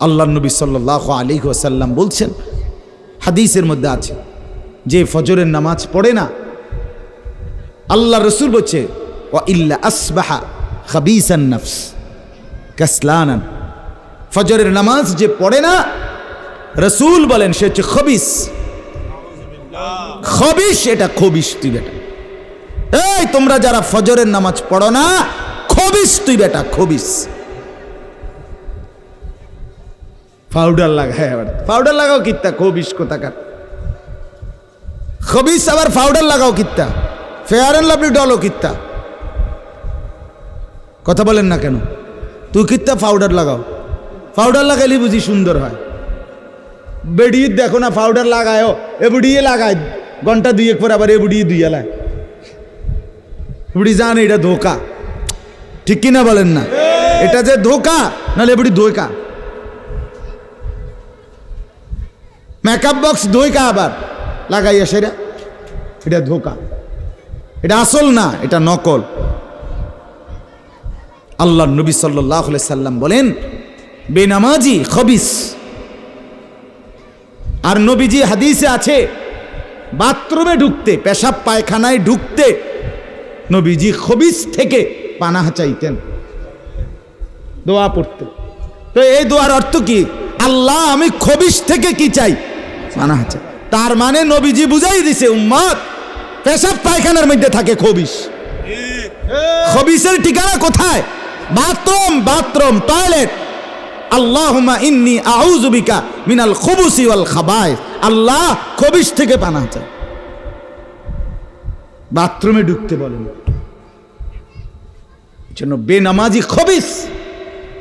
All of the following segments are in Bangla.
আল্লাহ নবী সাল্লাল্লাহু আলাইহি ওয়াসাল্লাম বলছেন, হাদিসের মধ্যে আছে, যে ফজরের নামাজ পড়ে না, আল্লাহ রসুল বলছে ওয়া ইল্লা আসবাহা খাবিসান নফস কাসলানান, ফজরের নামাজ যে পড়ে না, রসুল বলেন সে হচ্ছে খবিস। খবিস, এটা খবিস তুই বেটা। এই তোমরা যারা ফজরের নামাজ পড়ো না, খবিস তুই বেটা, খবিস। পাউডার লাগায়, আবার পাউডার লাগাও কিত্তা, খবিস কোথাকার খবিস, আবার পাউডার লাগাও কিত্তা, ফেয়ার অ্যান্ড লাভলি ডলও কিত্তা। কথা বলেন না কেন? তুই কিত্তা পাউডার লাগাও, পাউডার লাগাইলে বুঝি সুন্দর হয়। বেডিয়ে দেখো না পাউডার লাগায়ও, এবুড়িয়ে লাগায় ঘন্টা দুয়েক পর আবার এবুড়িয়ে দুইয়া লায়। বুড়ি জানে এটা ধোকা, ঠিক কিনা বলেন না? এটা যে ধোকা, নাহলে বুড়ি ধোকা। মেকআপ বক্স ধোকা আবার লাগাইয়া সেরা, এটা ধোকা, এটা আসল না, এটা নকল। আল্লাহ নবী সাল্লাল্লাহু আলাইহি সাল্লাম বলেন বেনামাজি খবিস। আর নবীজি হাদিসে আছে, বাথরুমে ঢুকতে, পেশাব পায়খানায় ঢুকতে নবীজি খবিস থেকে পানাহ চাইতেন, দোয়া পড়তেন। তো এই দোয়ার অর্থ কি? আল্লাহ আমি খবিস থেকে কি চাই? পানাহ চাই। তার মানে নবীজি বুঝাই দিছে, উম্মত পেশাব পায়খানার মধ্যে থাকে খবিস। খবিসের ঠিকানা কোথায়? Bathroom, bathroom, toilet. আল্লাহুম্মা ইন্নী আউযু বিকা মিনাল খুবুসি ওয়াল খাবায়েস। আল্লাহ খবিস থেকে পানাহ চাই। বাথরুমে ঢুকতে বলেন, জন্য বেনামাজি খবিস।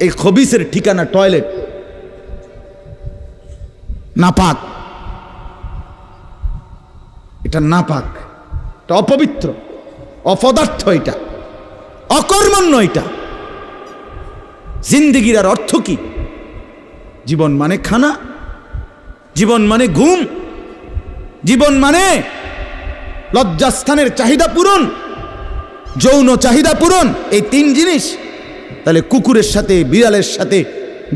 এই খবিসের ঠিকানা টয়লেট, নাপাক, এটা নাপাক, এটা অপবিত্র, অপদার্থ, এটা অকর্মণ্য। এটা জিন্দেগির আর অর্থ কি? জীবন মানে খানা, জীবন মানে ঘুম, জীবন মানে লজ্জাস্থানের চাহিদা পূরণ, যৌন চাহিদা পূরণ, এই তিন জিনিস। তাহলে কুকুরের সাথে, বিড়ালের সাথে,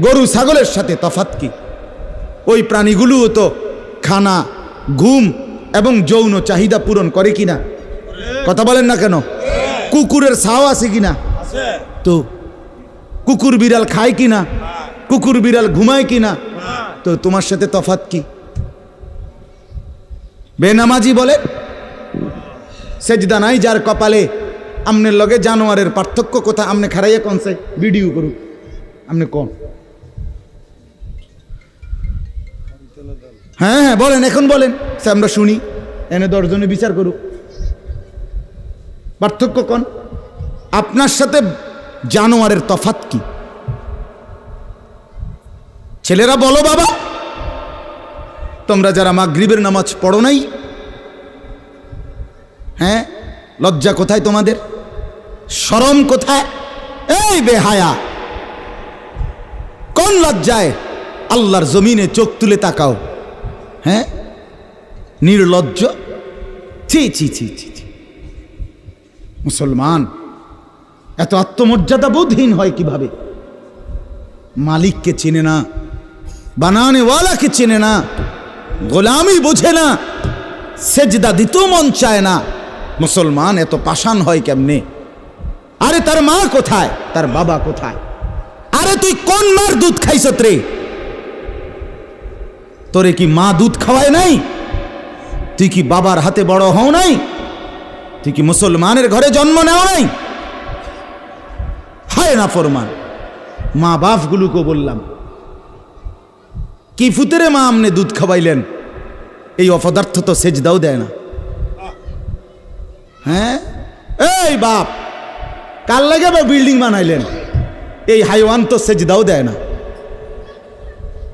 গরু ছাগলের সাথে তফাৎ কি? ওই প্রাণীগুলোও তো খানা, ঘুম এবং যৌন চাহিদা পূরণ করে কিনা? কথা বলেন না কেন? কুকুরের ছাও আছে কিনা? তো কুকুর বিড়াল খায় কিনা? কুকুর বিড়াল ঘুমায় কিনা? তো তোমার সাথে তফাৎ কি? বেনামাজি বলে সেজদা নাই যার কপালে, আমনের লগে জানোয়ারের পার্থক্য কোথা? আমনে খারাইয়া কনছে ভিডিও করুক, আমনে কোন? হ্যাঁ হ্যাঁ বলেন, এখন বলেন, আমরা শুনি, এনে 10 জনে বিচার করুক। পার্থক্য কোন? আপনার সাথে জানোয়ারের তফাৎ কি? ছেলেরা বলো বাবা, তোমরা যারা মাগরিবের নামাজ পড়ো নাই, হ্যাঁ, লজ্জা কোথায় তোমাদের? শরম কোথায়? এই বেহায়া, কোন লজ্জায় আল্লাহর জমিনে চোখ তুলে তাকাও? হ্যাঁ, নির্লজ্জ। ছি ছি ছি ছি ছি। মুসলমান এত আত্মমর্যাদা বোধহীন হয় কিভাবে? মালিককে চেনে না, বানানেওয়ালাকে চেনে না, গোলামি বোঝে না, সেজদা দিতেও মন চায় না। মুসলমান এত পাষাণ হয় কেমনে? আরে তার মা কোথায়? তার বাবা কোথায়? আরে তুই কোন মার দুধ খাইছত রে? তোরে কি মা দুধ খাওয়ায় নাই? তুই কি বাবার হাতে বড় হও নাই? তুই কি মুসলমানের ঘরে জন্ম নেও নাই? হায় না ফরমান। মা বাপ গুলোকে বললাম, কি ফুতেরে মা আমনে দুধ খাওয়াইলেন? এই অপদার্থ তো সেজদাও দেয় না। হ্যাঁ, এই বাপ কাল লাগে বিল্ডিং বানাইলেন? এই হাইওয়ান তো সেজদাও দেয় না।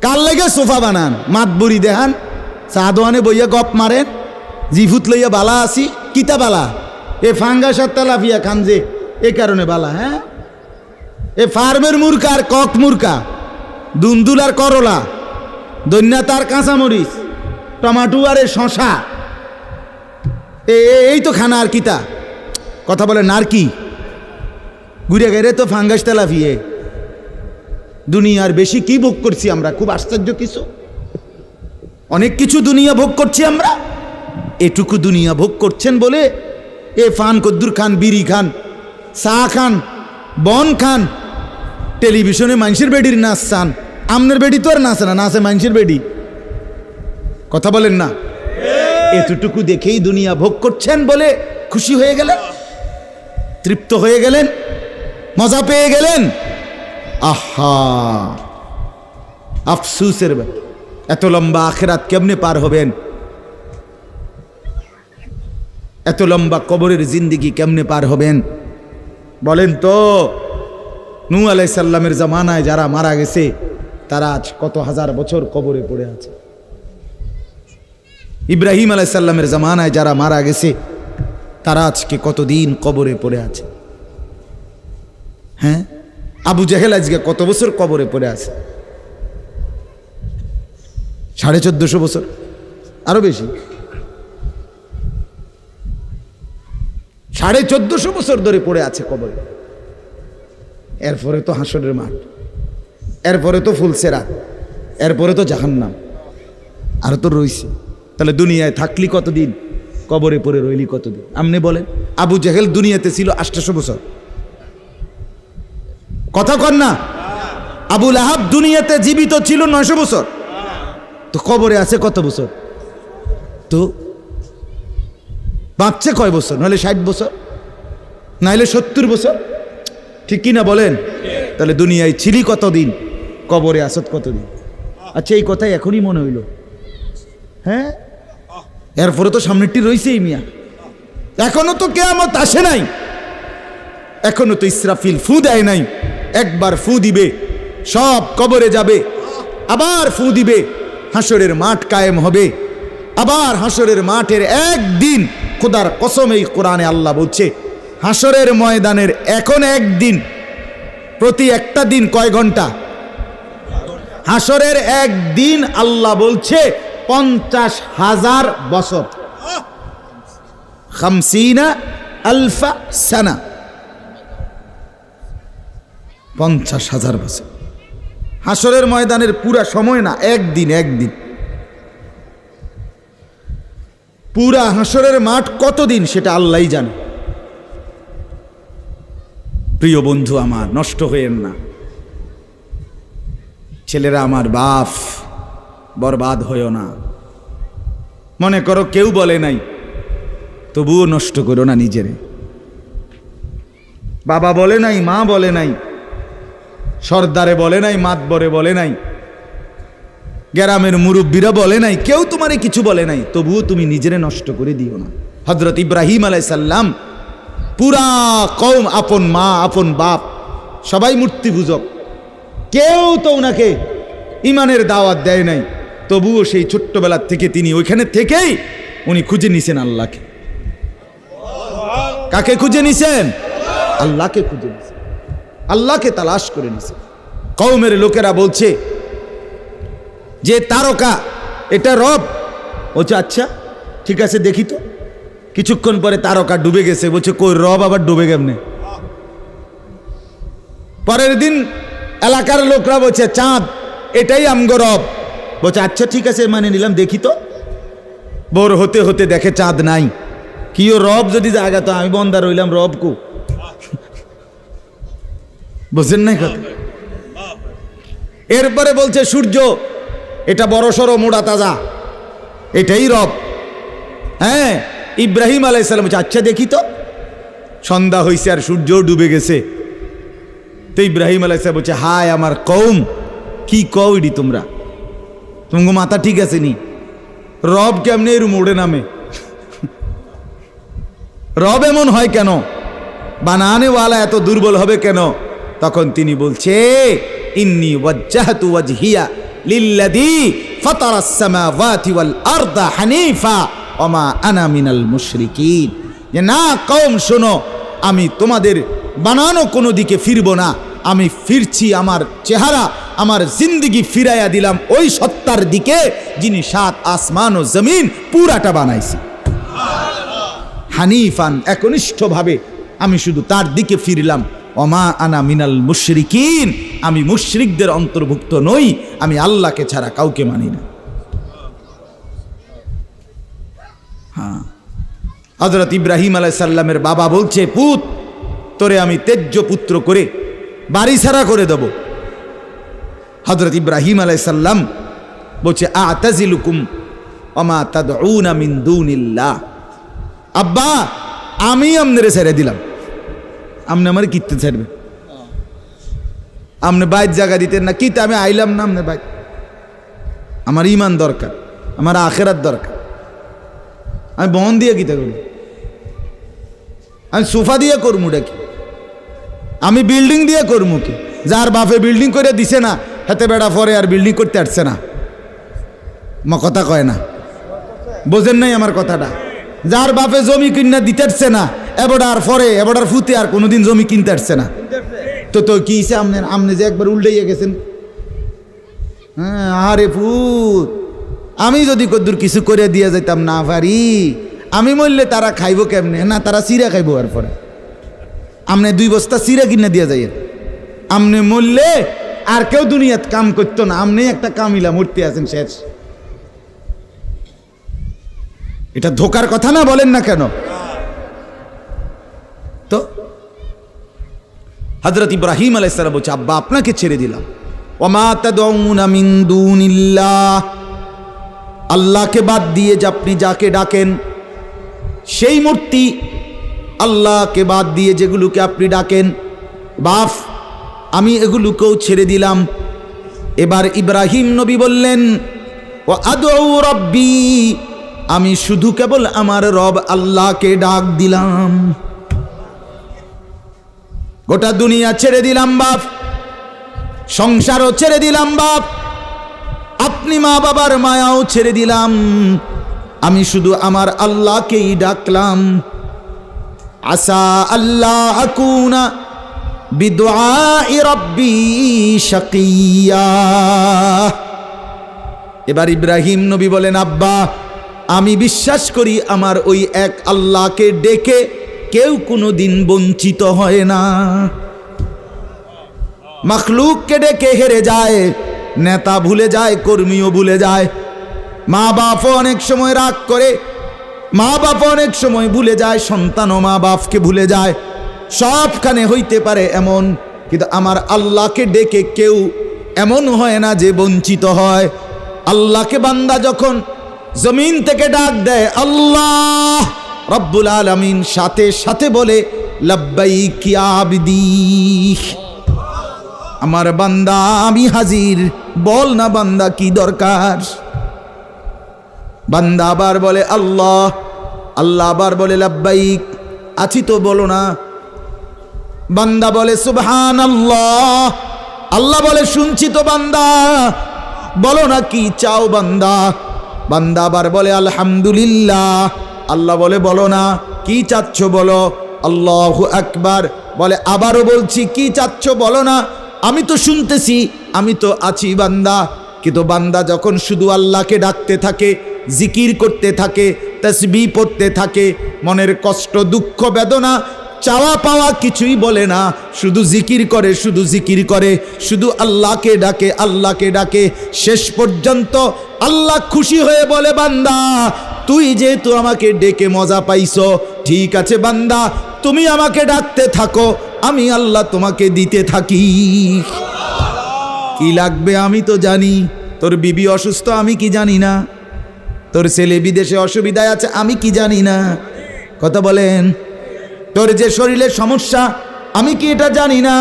কাল লাগে সোফা বানান, মাতবুরি দেহান, সাদওয়ানে বইয়া গপ মারেন, জিফুত লইয়া বালা আসি, কিতা বালা? এ ফাঙ্গাস আর তেলাপিয়া খান যে, এ কারণে বালা। হ্যাঁ, এ ফার্মের মুরকা আর কক মুরকা, দুন্দুল আর করলা, দৈন্যা তার কাঁচামরিচ, টমাটো আর শশা, এই তো খানা। আর কিতা কথা বলে? আর কি ঘুরে গেলে তো ফাঙ্গাস তেলাপিয়ে। দুনিয়ার বেশি কি ভোগ করছি আমরা? খুব আশ্চর্য কিছু, অনেক কিছু দুনিয়া ভোগ করছি আমরা। এটুকু দুনিয়া ভোগ করছেন বলে এ ফান কদ্দুর খান, বিড়ি খান, চা খান, বন খান, টেলিভিশনে মানুষের বেডির নাচ চান। আমনের বেডি তো আর নাচে না, নাচে মানুষের বেডি। কথা বলেন না? এতটুকু দেখেই দুনিয়া ভোগ করছেন বলে খুশি হয়ে গেলেন, তৃপ্ত হয়ে গেলেন, মজা পেয়ে গেলেন। আহা, আফসুসের ব্যাপার। এত লম্বা আখেরাত কেমনে পার হবেন? এত লম্বা কবরের জিন্দেগি কেমনে পার হবেন বলেন তো? নূহ আলাইহিস সালামের জামানায় যারা মারা গেছে তারা আজ কত হাজার বছর কবরে পড়ে আছে। ইব্রাহিম আলাইহিস সালামের জামানায় যারা মারা গেছে তারা আজকে কতদিন কবরে পড়ে আছে। হ্যাঁ, আবু জেহেল আজকে কত বছর কবরে পড়ে আছে? 1450 বছর, আরো বেশি, 1450 বছর ধরে পড়ে আছে কবরে। এরপরে তো হাসরের মাঠ, এরপরে তো ফুলসেরাত, এরপরে তো জাহান্নাম, আর তো রইছে। তাহলে দুনিয়ায় থাকলি কতদিন, কবরে পড়ে রইলি কতদিন? আপনি বলেন। আবু জেহেল দুনিয়াতে ছিল 800 বছর, কথা কন না? আবু লাহাব দুনিয়াতে জীবিত ছিল 900 বছর, তো কবরে আছে কত বছর? তো বাঁচছে কয় বছর? নাহলে 60 বছর, নাহলে 70 বছর, ঠিক কিনা বলেন? তাহলে দুনিয়ায় ছিলি কতদিন, কবরে আসত কতদিন? আচ্ছা, এই কথাই এখনই মনে হইল? হ্যাঁ, এরপরে তো সামনেরটি রয়েছেই মিয়া। এখনো তো কিয়ামত আসে নাই, এখনো তো ইসরাফিল ফু দেয় নাই। একবার ফু দিবে, সব কবরে যাবে, আবার ফু দিবে, হাসরের মাঠ কায়েম হবে। আবার হাসরের মাঠের একদিন, খোদার কসম এই কোরআনে আল্লাহ বলছে, হাসরের ময়দানের এখন একদিন, প্রতি একটা দিন কয় ঘন্টা? হাসরের একদিন আল্লাহ বলছে 50,000 বছর, 50,000 সানা, 50,000 বছর। হাসরের ময়দানের পুরা সময় না, একদিন, একদিন। পুরা হাসরের মাঠ কতদিন সেটা আল্লাহই জানে। প্রিয় বন্ধু আমার, নষ্ট হয়েন না। ছেলেরা আমার, বাপ, বরবাদ হইও না। মনে করো কেউ বলে নাই, তবুও নষ্ট করো না নিজেরে। বাবা বলে নাই, মা বলে নাই, সর্দারে বলে নাই, মাতবরে বলে নাই, গ্রামের মুরব্বীরা বলে নাই, কেউ তোমারে কিছু বলে নাই, তবুও তুমি নিজেরে নষ্ট করে দিও না। হযরত ইব্রাহিম আলাইহিস সালাম, পুরা কওম, আপন মা, আপন বাপ, সবাই মূর্তি পূজক, কেউ তো ওনাকে ইমানের দাওয়াত দেয় নাই, তবুও সেই ছোট্টবেলার থেকে তিনি ওইখানে থেকেই উনি খুঁজে নিছেন আল্লাহকে। কাকে খুঁজে নিছেন? আল্লাহকে খুঁজে নিছেন, আল্লাহকে তালাশ করে নিছেন। কওমের লোকেরা বলছে যে তারকা এটা রব। বলছে আচ্ছা ঠিক আছে, দেখি তো। কিছুক্ষণ পরে তারকা ডুবে গেছে। বলছে কই, রব আবার ডুবে কেমনে? পরের দিন এলাকার লোকরা বলছে চাঁদ, এটাই আমগো রব। বলছে আচ্ছা ঠিক আছে, মানে নিলাম, দেখি তো। ভোর হতে হতে দেখে চাঁদ নাই। কিও রব যদি জায়গা, তো আমি বন্দা রইলাম, রব কু? বুঝেন নাই কথা? এরপরে বলছে সূর্য, এটা বড় সড়ো মোড়া তাজা, এটাই রব। হ্যাঁ, ইব্রাহিম আলাইহিস সালাম বলছে আচ্ছা দেখি তো। সন্ধ্যা হয়েছে আর সূর্যও ডুবে গেছে। তো ইব্রাহিম আলাইহিস সালাম বলছে হায় আমার কওম, কি কও ইডি তোমরা? তোমার মাথা ঠিক আছে নি? রব কেমনে এর মোড়ে নামে? রব এমন হয় কেন? বানানেওয়ালা এত দুর্বল হবে কেন? তখন তিনি বলছে ইন্নী ওয়াজ্জাহতু ওয়াজহিয়া লিল্লাযী ফাতারাস সামাওয়াতি ওয়াল আরদা হানিফা ওয়া মা আনা মিনাল মুশরিকিন। যে না কওম শোনো, আমি তোমাদের বানানো কোনো দিকে ফিরবো না, আমি ফিরছি আমার চেহারা, আমার জিন্দেগি ফিরাইয়া দিলাম ওই সত্তার দিকে যিনি 7 আসমান ও জমিন পুরাটা বানাইছে। হানিফান, একনিষ্ঠভাবে আমি শুধু তার দিকে ফিরলাম। ওমা আনা মিনাল মুশরিকিন, আমি মুশরিকদের অন্তর্ভুক্ত নই, আমি আল্লাহকে ছাড়া কাউকে মানি না। হ্যাঁ, হযরত ইব্রাহিম আলাইহিস সালামের বাবা বলছে, পুত তোরে আমি তেজ্য পুত্র করে বাড়ি ছাড়া করে দেব। হযরত ইব্রাহিম আলাইহিস সালাম বলছে, আ'তাজিলুকুম ওমা তাদউনা মিন দুনিল্লাহ, আব্বা আমি আমনেরে ছেড়ে দিলাম, আপনি আমার কিতে ছাড়বে, আপনি বাইর জায়গা দিতেন না কিতে, আমি আইলাম না আপনি বাইর, আমার ইমান দরকার, আমার আখেরাত দরকার, আমি বন দিয়ে কিতে করব, আমি সোফা দিয়ে করবো কি, আমি বিল্ডিং দিয়ে করবো কি? যার বাপে বিল্ডিং করে দিছে না হাতে বেড়া পরে আর বিল্ডিং করতে আসছে না, কথা কয় না, বোঝেন নাই আমার কথাটা? যার বাপে জমি কিনা দিতে আসছে না এবড়ার পরে এবড়ার ফুতে আর কোনোদিন জমি কিনতে আসছে না, তো তো কি আপনি যে একবার উল্টাইয়া গেছেন। হ্যাঁ, আরে ফুত, আমি যদি কদ্দুর কিছু করে দিয়ে যাইতাম না পারি, আমি মরলে তারা খাইব কেমনে? না তারা চিরা খাইব, আর পরে আপনি 2 বস্তা চিরা কিনে দিয়ে যাইয়েন, আপনি মরলে আর কেউ দুনিয়াত কাম করতো না, আপনি একটা কামিলা মূর্তি আছেন শেষ। এটা ধোকার কথা না, বলেন না কেন? তো হযরত ইব্রাহিম আলাইহিস সালাম বলছে, আব্বা আপনাকে ছেড়ে দিলাম। ওমা তাদউনা মিন দুনিল্লাহ, আল্লাহকে বাদ দিয়ে যে আপনি যাকে ডাকেন সেই মূর্তি, আল্লাহকে বাদ দিয়ে যেগুলোকে আপনি ডাকেন, বাপ আমি এগুলোকেও ছেড়ে দিলাম। এবার ইব্রাহিম নবী বললেন, ও আদউ রব্বি, আমি শুধু কেবল আমার রব আল্লাহকে ডাক দিলাম, গোটা দুনিয়া ছেড়ে দিলাম বাপ, সংসারও ছেড়ে দিলাম বাপ, আপনি মা বাবার মায়াও ছেড়ে দিলাম, আমি শুধু আমার আল্লাহকেই ডাকলাম। আসা আল্লাহ আকুনা বিদুআই রব্বি শাকিয়া। এবার ইব্রাহিম নবী বলেন, আব্বা আমি বিশ্বাস করি আমার ওই এক আল্লাহকে ডেকে কেউ কোনোদিন বঞ্চিত হয় না। মখলুককে ডেকে হেরে যায়, নেতা ভুলে যায়, কর্মীও ভুলে যায়, মা বাপও অনেক সময় রাগ করে, মা বাপ অনেক সময় ভুলে যায়, সন্তানও মা বাপকে ভুলে যায়, সবখানে হইতে পারে এমন, কিন্তু আমার আল্লাহকে ডেকে কেউ এমন হয় না যে বঞ্চিত হয়। আল্লাহকে বান্দা যখন জমিন থেকে ডাক দেয় আল্লাহ রব্বুল আলামিন সাথে সাথে বলে লাব্বাইক ইয়া আবদি, আমার বান্দা আমি হাজির, বল না বান্দা কি দরকার। বান্দা আবার বলে আল্লাহ, আল্লাহ আবার বলে লাব্বাইক, আছি তো বলো না। বান্দা বলে সুবহানাল্লাহ, আল্লাহ বলে শুনছি তো বান্দা, বলো না কি চাও বান্দা। বান্দা আবার বলে আলহামদুলিল্লাহ, আল্লাহ বলে বলো না কি চাচ্ছ বলো। আল্লাহু আকবার বলে আবারও বলছি কি চাচ্ছ বলো না, আমি তো শুনতেছি, আমি তো আছি বান্দা। কিন্তু বান্দা যখন শুধু আল্লাহকে ডাকতে থাকে, জিকির করতে থাকে, তাসবিহ পড়তে থাকে, মনের কষ্ট দুঃখ বেদনা চাওয়া পাওয়া কিছুই বলে না, শুধু জিকির করে, শুধু জিকির করে, শুধু আল্লাহকে ডাকে, আল্লাহকে ডাকে, শেষ পর্যন্ত আল্লাহ খুশি হয়ে বলে বান্দা তুই যেহেতু আমাকে ডেকে মজা পাইছো, ঠিক আছে বান্দা তুমি আমাকে ডাকতে থাকো, আমি আল্লাহ তোমাকে দিতে থাকি। কি লাগবে আমি তো জানি, তোর বিবি অসুস্থ আমি কি জানি না, তোর ছেলে বিদেশে অসুবিধায় আছে আমি কি জানি না, কথা বলেন। তোর যে শরীরের সমস্যা আমি কি এটা জানি না,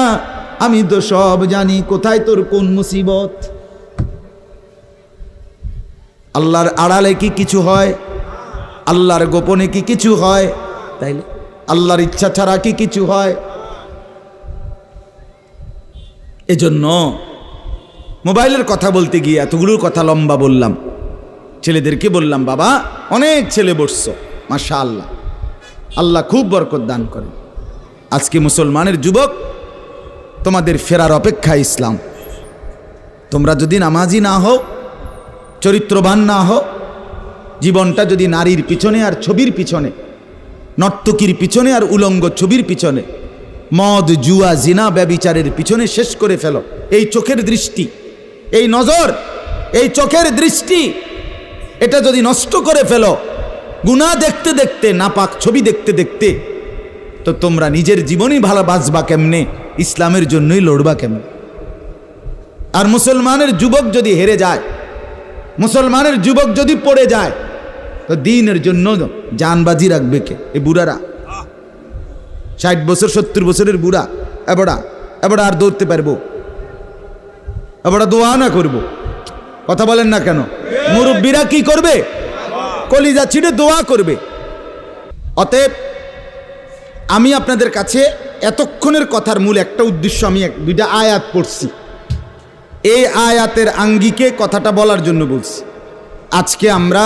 আমি তো সব জানি, কোথায় তোর কোন মুসিবত। আল্লাহর আড়ালে কি কিছু হয়, আল্লাহর গোপনে কি কিছু হয়, তাইলে আল্লাহর ইচ্ছা ছাড়া কি কিছু হয়। এজন্য মোবাইলের কথা বলতে গিয়ে এতগুলোর কথা লম্বা বললাম। ছেলেদেরকে বললাম বাবা অনেক ছেলে বসছো, মাশাআল্লাহ, আল্লাহ খুব বরকত দান করে। আজকে মুসলমানের যুবক তোমাদের ফেরার অপেক্ষা ইসলাম। তোমরা যদি নামাজি না হও, চরিত্রবান না হও, জীবনটা যদি নারীর পিছনে আর ছবির পিছনে, নর্তকীর পিছনে আর উলঙ্গ ছবির পিছনে, মদ, জুয়া, জিনা, ব্যভিচারের পিছনে শেষ করে ফেলো। এই চোখের দৃষ্টি, এই নজর, এই চোখের দৃষ্টি, এটা যদি নষ্ট করে ফেলো গুনাহ দেখতে দেখতে, নাপাক ছবি দেখতে দেখতে, তো তোমরা নিজের জীবনই ভালো বাঁচবা কেমনে, ইসলামের জন্যই লড়বা কেমনে? আর মুসলমানের যুবক যদি হেরে যায়, মুসলমানের যুবক যদি পড়ে যায়, তো দ্বীনের জন্য জানবাজি রাখবে কে? এই বুড়ারা, 60 বছর 70 বছরের বুড়া, এবারে আর দৌড়তে পারবো? এবারে দোয়া না করবো? কথা বলেন না কেন? মুরব্বীরা কি করবে? কলিজা ছিঁড়ে দোয়া করবে। অতএব আমি আপনাদের কাছে এতক্ষণের কথার মূল একটা উদ্দেশ্য, আমি দুইটা আয়াত পড়ছি, এই আয়াতের আঙ্গিকে কথাটা বলার জন্য বলছি। আজকে আমরা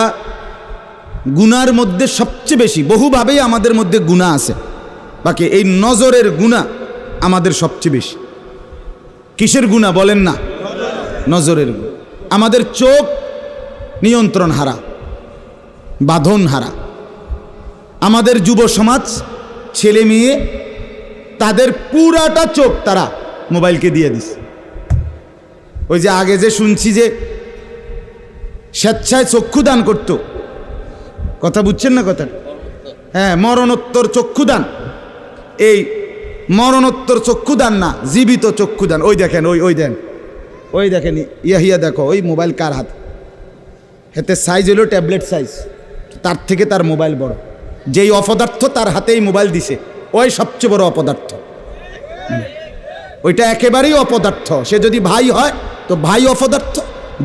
গুনার মধ্যে সবচেয়ে বেশি, বহুভাবেই আমাদের মধ্যে গুনাহ আছে, বাকি এই নজরের গুনাহ আমাদের সবচেয়ে বেশি। কিসের গুনাহ বলেন না? নজরের গুনাহ। আমাদের চোখ নিয়ন্ত্রণ হারা, বাঁধন হারা। আমাদের যুব সমাজ, ছেলে মেয়ে, তাদের পুরাটা চোখ তারা মোবাইলকে দিয়ে দিছে। ওই যে আগে যে শুনছি যে স্বেচ্ছায় চক্ষুদান করত, কথা বুঝছেন না কথা? হ্যাঁ, মরণোত্তর চক্ষুদান। এই মরণোত্তর চক্ষুদান না, জীবিত চক্ষুদান। ওই দেখেন, ওই দেখেন, ইয়া দেখো, ওই মোবাইল কার হাত, হাতে সাইজ হলো ট্যাবলেট সাইজ, তার থেকে তার মোবাইল বড়। যেই অপদার্থ তার হাতেই মোবাইল দিছে, ওই সবচেয়ে বড় অপদার্থ। ওইটা একেবারেই অপদার্থ। সে যদি ভাই হয় তো ভাই অপদার্থ,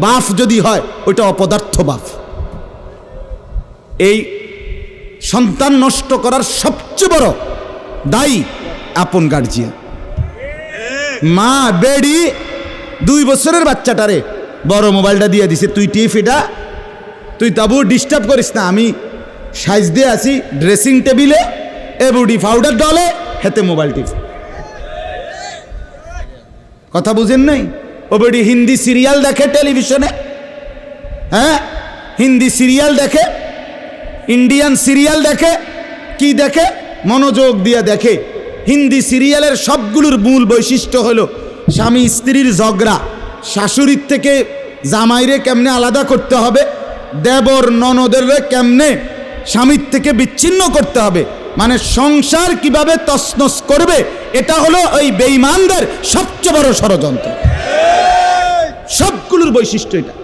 বাপ যদি হয় ওইটা অপদার্থ বাপ। এই সন্তান নষ্ট করার সবচেয়ে বড় দায়ী আপন গার্জিয়ান। মা বেডি 2 বছরের বাচ্চাটারে বড় মোবাইলটা দিয়ে দিছে, তুই টিপ এটা, তুই তাবু ডিস্টার্ব করিস না, আমি সাইজ দিয়ে আসি ড্রেসিং টেবিলে, এবুডি পাউডার ডলে, হেতে মোবাইল টিপ। কথা বুঝেন নাই? ও বেডি হিন্দি সিরিয়াল দেখে টেলিভিশনে, হ্যাঁ, হিন্দি সিরিয়াল দেখে, ইন্ডিয়ান সিরিয়াল দেখে, কি দেখে? মনোযোগ দিয়ে দেখে। হিন্দি সিরিয়ালের সবগুলোর মূল বৈশিষ্ট্য হলো স্বামী স্ত্রীর ঝগড়া, শাশুড়ির থেকে জামাইরে কেমনে আলাদা করতে হবে, দেবর ননদের কেমনে স্বামীর থেকে বিচ্ছিন্ন করতে হবে, মানে সংসার কিভাবে তছনছ করবে, এটা হলো ওই বেঈমানদের সবচেয়ে বড় ষড়যন্ত্র। সবগুলোর বৈশিষ্ট্য এটা।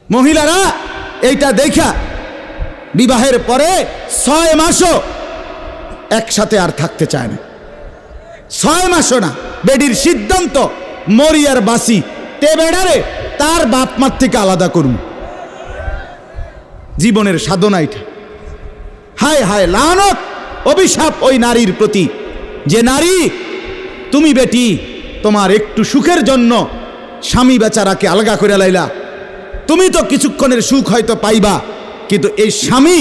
মহিলারা এইটা দেখা বিবাহের পরে 6 মাসও একসাথে আর থাকতে চায় না। 6 মাসও না। বেডির সিদ্ধান্ত, মরিয়ার বাসি তে বেড়ারে তার বাপ মার থেকে আলাদা করুন। জীবনের সাধনা এটা। হায় হায়, লানত, অভিশাপ ওই নারীর প্রতি, যে নারী তুমি বেটি তোমার একটু সুখের জন্য স্বামী বেচারাকে আলগা করে লাইলা। তুমি তো কিছুক্ষণের সুখ হয়তো পাইবা, কিন্তু এই স্বামী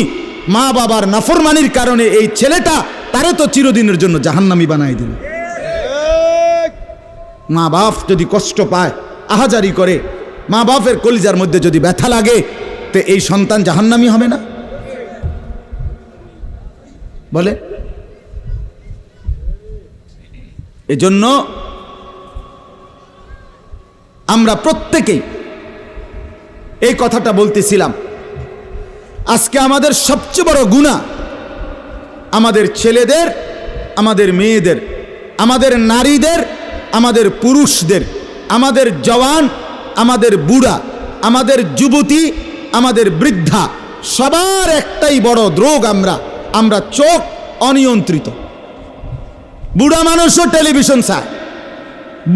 মা বাবার নাফরমানির কারণে এই ছেলেটা তারে তো চিরদিনের জন্য জাহান্নামী বানাই দিল। মা বাপ যদি কষ্ট পায়, আহাজারি করে, মা বাপের কলিজার মধ্যে যদি ব্যথা লাগে, তো এই সন্তান জাহান্নামী হবে না? বলে। এজন্য আমরা প্রত্যেকেই এই কথাটা বলতেছিলাম, আজকে আমাদের সবচেয়ে বড় গুনাহ আমাদের ছেলেদের, আমাদের মেয়েদের, আমাদের নারীদের, আমাদের পুরুষদের, আমাদের জওয়ান, আমাদের বুড়া, আমাদের যুবতী, আমাদের বৃদ্ধা, সবার একটাই বড় রোগ। আমরা চোখ অনিয়ন্ত্রিত। বুড়া মানুষও টেলিভিশন চায়,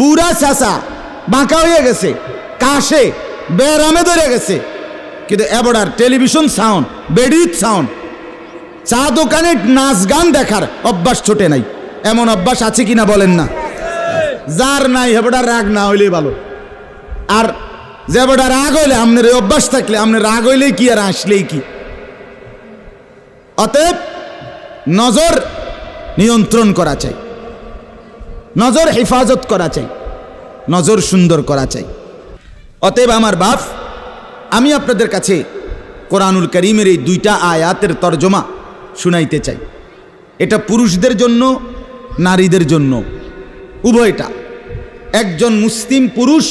বুড়া চাচা বাঁকা হয়ে গেছে, কাশে বেরামে ধরে গেছে, কিন্তু এবার টেলিভিশন সাউন্ড, বেডির সাউন্ড, চা দোকানে নাচ গান দেখার অভ্যাস ছোটে নাই। এমন অভ্যাস আছে কিনা বলেন না? যার নাই হেবড়া রাগ না হইলেই ভালো। আর যে বেটা রাগ হইলে, আপনার এই অভ্যাস থাকলে, আপনার রাগ হইলেই কি আর আসলেই কি। অতএব নজর নিয়ন্ত্রণ করা চাই, নজর হেফাজত করা চাই, নজর সুন্দর করা চাই। অতএব আমার বাপ, আমি আপনাদের কাছে কোরআনুল কারীমের এই 2টা আয়াতের তরজমা শুনাইতে চাই। এটা পুরুষদের জন্য, নারীদের জন্য, উভয়টা। একজন মুসলিম পুরুষ,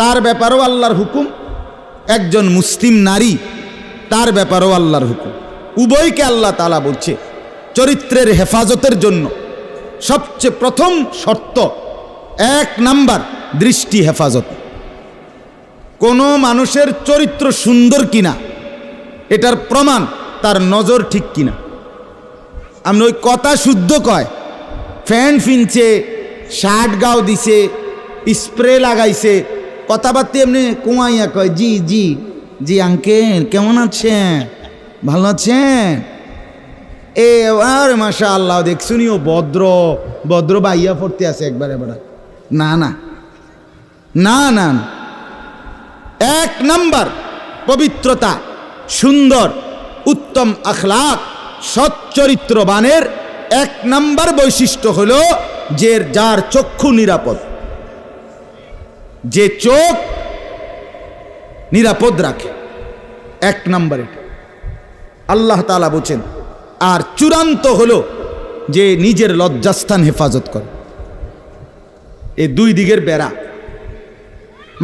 তার ব্যাপারেও আল্লাহর হুকুম, একজন মুসলিম নারী, তার ব্যাপারেও আল্লাহর হুকুম। উভয়কে আল্লাহ তাআলা বলছে চরিত্রের হেফাজতের জন্য সবচেয়ে প্রথম শর্ত, 1 নাম্বার দৃষ্টি হেফাজত। কোনো মানুষের চরিত্র সুন্দর কিনা এটার প্রমাণ তার নজর ঠিক কিনা। আপনি ওই কথা শুদ্ধ কয়, ফ্যান ফিনছে, শার্ট গাও দিছে, স্প্রে লাগাইছে, কথাবার্তা এমনি কুয়াইয়া কয় জি জি জি আঙ্কেল কেমন আছেন, ভালো আছেন, এ আর মাশাআল্লাহ দেখছুনিও ভদ্র ভদ্র বাইয়া পড়তে আছে একবারে বেড়া। না না না না, 1 নাম্বার পবিত্রতা, সুন্দর উত্তম আখলাক, সৎ চরিত্রবানের 1 নাম্বার বৈশিষ্ট্য হলো যে যার চক্ষু নিরাপদ, যে চোখ নিরাপদ রাখে। 1 নাম্বার এটা আল্লাহ তাআলা বলেন। আর চূড়ান্ত হলো যে নিজের লজ্জাস্থান হেফাজত করে। এই 2 দিকের বেড়া,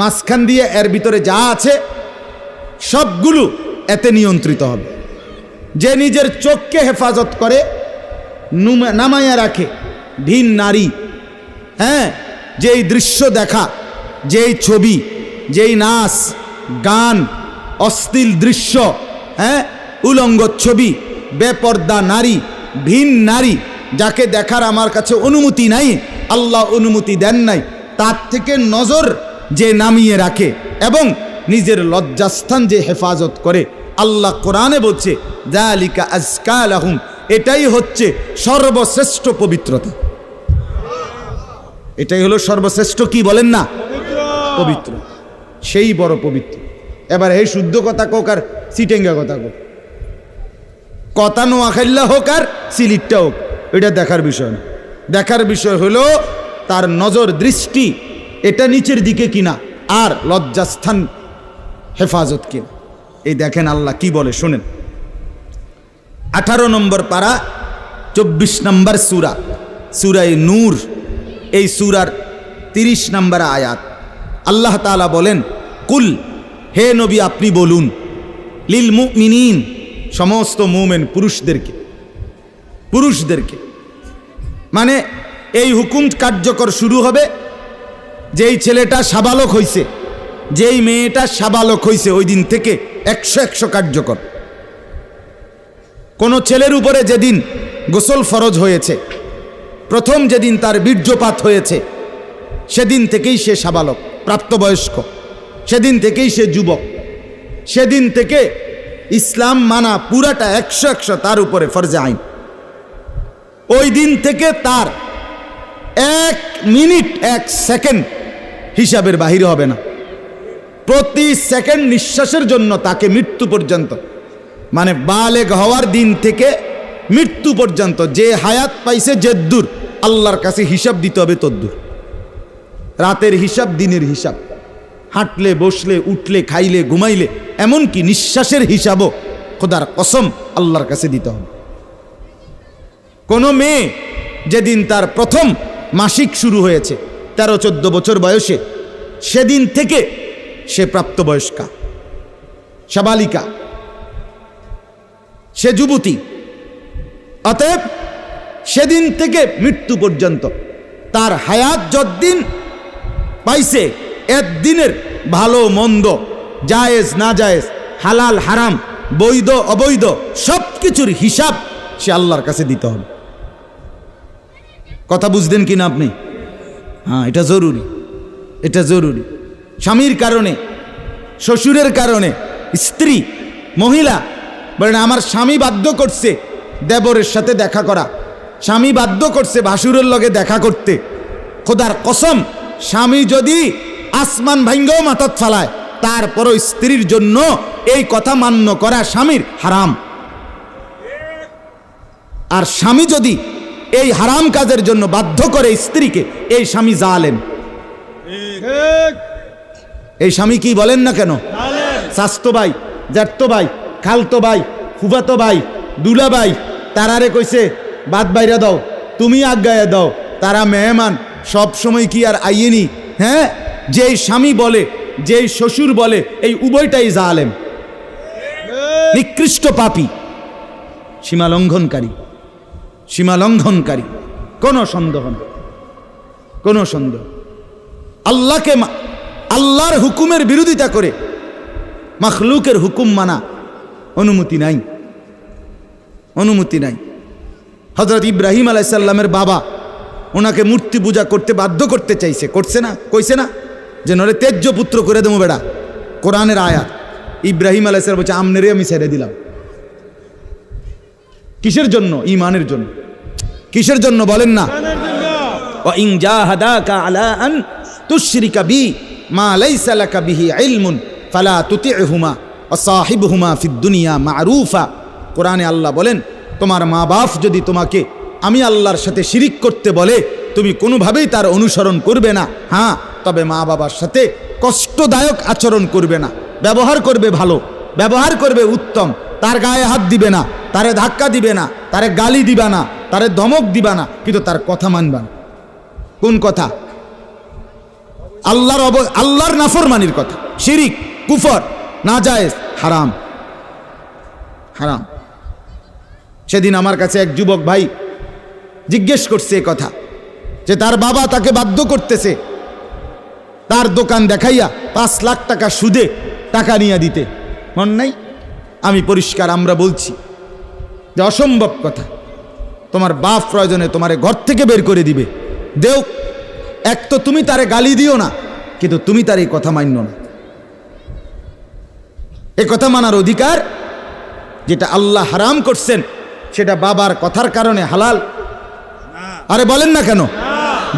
মাঝখান দিয়ে এর ভিতরে যা আছে সবগুলো এতে নিয়ন্ত্রিত হবে। যে নিজের চোখকে হেফাজত করে, নামাইয়া রাখে, ভিন নারী, হ্যাঁ, যেই দৃশ্য দেখা, যেই ছবি, যেই নাচ গান, অশ্লীল দৃশ্য, হ্যাঁ, উলঙ্গ ছবি, বেপর্দা নারী, ভিন নারী, যাকে দেখার আমার কাছে অনুমতি নাই, আল্লাহ অনুমতি দেন নাই, তার থেকে নজর যে নামিয়ে রাখে এবং নিজের লজ্জাস্থান যে হেফাজত করে, আল্লাহ কোরআনে বলছে যালিকা আজকা লাহুম, এটাই হচ্ছে সর্বশ্রেষ্ঠ পবিত্রতা। এটাই হলো সর্বশ্রেষ্ঠ, কি বলেন না, পবিত্র, সেই বড় পবিত্র। এবার এই শুদ্ধ কথা কোক আর সিটেঙ্গা কথা কোক, কথা নোয়াখাইল্লা হোক আর সিলিটটা হোক, এটা দেখার বিষয় না। দেখার বিষয় হলো তার নজর দৃষ্টি এটা নিচের দিকে কিনা, আর লজ্জাস্থান হেফাজত কিনা। এই দেখেন আল্লাহ কি বলে শোনেন। 18 নম্বর পারা 24 নম্বর সূরা, সূরায়ে নূর, এই সূরার 30 নম্বর আয়াত। আল্লাহ তাআলা বলেন, কুল, হে নবী আপনি বলুন, লিল মুমিনিন, সমস্ত মুমিন পুরুষদেরকে, পুরুষদেরকে মানে এই হুকুম কার্যকর শুরু হবে যেই ছেলেটা সাবালক হইছে, যেই মেয়েটা সাবালক হইছে, ওই দিন থেকে 100 কার্যকর। কোন ছেলের উপরে যেদিন গোসল ফরজ হয়েছে, প্রথম যেদিন তার বীর্যপাত হয়েছে, সেদিন থেকেই সে সাবালক, প্রাপ্তবয়স্ক, সেদিন থেকেই সে যুবক, সেদিন থেকে ইসলাম মানা পুরাটা 100 তার উপরে ফরজে আইন। ওই দিন থেকে তার 1 মিনিট 1 সেকেন্ড হিসাবের বাহিরে হবে না। প্রতি সেকেন্ড নিঃশ্বাসের জন্য তাকে মৃত্যু পর্যন্ত, মানে বালেগ হওয়ার দিন থেকে মৃত্যু পর্যন্ত যে হায়াত পাইছে যেদ্দুর, আল্লাহর কাছে হিসাব দিতে হবে তদ্দুর। রাতের হিসাব, দিনের হিসাব, হাঁটলে বসলে উঠলে খাইলে ঘুমাইলে, এমনকি নিঃশ্বাসের হিসাবও খোদার কসম আল্লাহর কাছে দিতে হবে। কোনো মেয়ে যেদিন তার প্রথম মাসিক শুরু হয়েছে 13-14 বছর বয়সে, সেদিন থেকে সে প্রাপ্তবয়স্কা, সাবালিকা, সে যুবতী। অতএব সেদিন থেকে মৃত্যু পর্যন্ত তার হায়াত যতদিন পাইছে, একদিনের ভালো মন্দ, জায়েজ না জায়েজ, হালাল হারাম, বৈধ অবৈধ, সব কিছুর হিসাব সে আল্লাহর কাছে দিতে হবে। কথা বুঝলেন কিনা আপনি? হ্যাঁ, এটা জরুরি, এটা জরুরি। স্বামীর কারণে, শ্বশুরের কারণে, স্ত্রী মহিলা বলেন আমার স্বামী বাধ্য করছে দেবরের সাথে দেখা করা, স্বামী বাধ্য করছে ভাসুরের লগে দেখা করতে, খোদার কসম স্বামী যদি আসমান ভাঙ্গাও মাথাত ফালায়, তারপরও স্ত্রীর জন্য এই কথা মান্য করা স্বামীর হারাম। আর স্বামী যদি এই হারাম কাজের জন্য বাধ্য করে স্ত্রীকে, এই স্বামী জালেম। এই স্বামী কি বলেন না কেন, চাচতো ভাই, জ্যাঠতো ভাই, খালতো ভাই, ফুফাতো ভাই, দুলা ভাই, তারারে কইছে বাদ বাইরা দাও, তুমি আজ্ঞায় দাও, তারা মেহমান সব সময় কি আর আইয়েনি? হ্যাঁ, যেই স্বামী বলে, যেই শ্বশুর বলে, এই উভয়টাই জালেম, নিকৃষ্ট পাপী, সীমালঙ্ঘনকারী, সীমালঙ্ঘনকারী, কোনো সন্দেহ নেই, কোনো সন্দেহ। আল্লাহর হুকুমের বিরোধিতা করে মাখলুকের হুকুম মানা অনুমতি নাই, অনুমতি নাই। হযরত ইব্রাহিম আলাইহিস সালামের বাবা ওনাকে মূর্তি পূজা করতে বাধ্য করতে চাইছে, করছে না? কইছে না যে নরে তেজ্য পুত্র করে দেবো বেড়া? কোরআনের আয়াত। ইব্রাহিম আলাইহিস সালাম বলছে আমনেরে আমি ছেড়ে দিলাম। কিসের জন্য? ঈমানের জন্য। কিসের জন্য বলেন না? ওয়া ইন জাহাদাকা আলা আন তুশরিকা বি মা লাইসা লাকা বিহি ইলমুন ফালা তুতি'হুমা ওয়া সাহিবহুমা ফিদ দুনিয়া মা'রুফা। কোরআনে আল্লাহ বলেন, তোমার মা বাপ যদি তোমাকে আমি আল্লাহর সাথে শিরিক করতে বলে, তুমি কোনোভাবেই তার অনুসরণ করবে না। হ্যাঁ, তবে মা বাবার সাথে কষ্টদায়ক আচরণ করবে না, ব্যবহার করবে ভালো, ব্যবহার করবে উত্তম, তার গায়ে হাত দিবে না, তারে ধাক্কা দিবে না, তারে গালি দিবা না, তারে ধমক দিবা না, কিন্তু তার কথা মানবা না। কোন কথা? আল্লাহর নাফরমানির কথা, শিরিক, কুফর, নাজায়েজ, হারাম, হারাম। সেদিন আমার কাছে এক যুবক ভাই জিজ্ঞেস করছে এ কথা, যে তার বাবা তাকে বাধ্য করতেছে তার দোকান দেখাইয়া 5 লাখ টাকা সুদে টাকা নিয়ে দিতে। মন নাই? আমি পরিষ্কার আমরা বলছি যে অসম্ভব কথা। তোমার বাপ প্রয়োজনে তোমারে ঘর থেকে বের করে দিবে, দেও। এক তো তুমি তারে গালি দিও না, কিন্তু তুমি তার এই কথা মান্য না। এ কথা মানার অধিকার, যেটা আল্লাহ হারাম করছেন সেটা বাবার কথার কারণে হালাল? আরে বলেন না কেন?